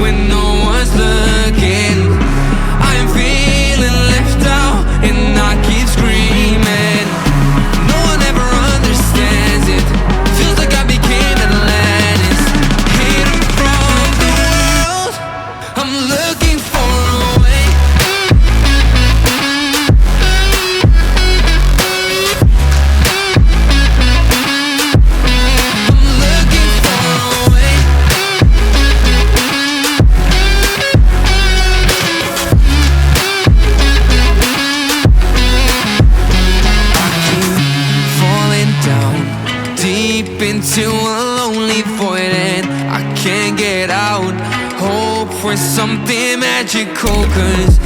when no one's looking. I'm feeling left out and I keep screaming. No one ever understands it. Feels like I became Atlantis, hidden from the world. I'm looking for a way. Deep into a lonely void and I can't get out. Hope for something magical, cause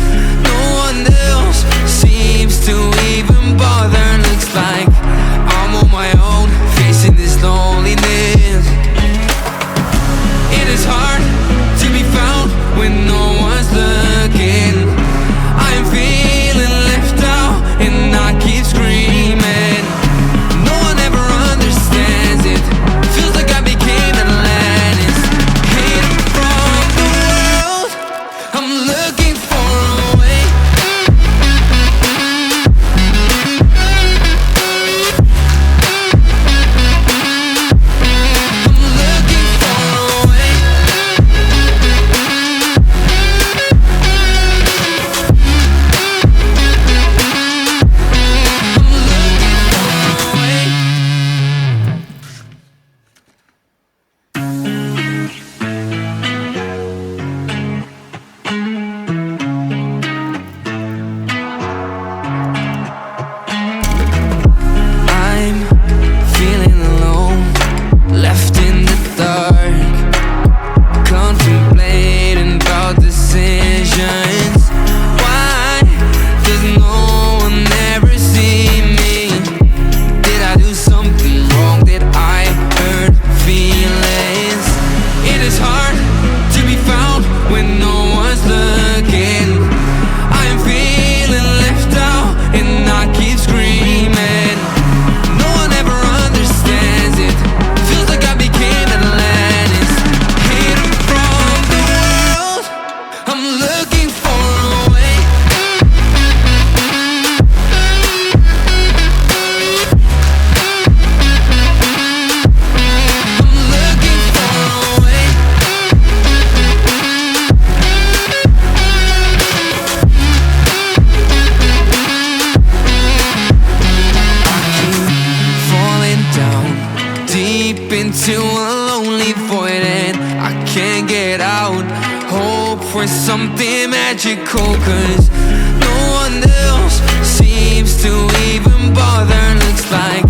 no one else seems to even bother. Looks like I'm on my own, facing this loneliness. It is hard to be found when no one's looking. I'm feeling left out and I keep screaming. No one ever understands it. Feels like I became Atlantis, hidden from the world. I'm looking for a way. I'm looking for a way. I'm feeling alone, left in the dark, contemplating about decisions. Why does no one ever see me? Did I do something wrong? Did I hurt feelings? It is hard to be found when no one's looking. I'm feeling left out and I keep screaming. No one ever understands it. Feels like I became Atlantis, hidden from the world. I'm looking for a way. I'm looking for a way. Falling down deep into a lonely void and I can't get out. Hope for something magical, cause no one else seems to even bother. Looks like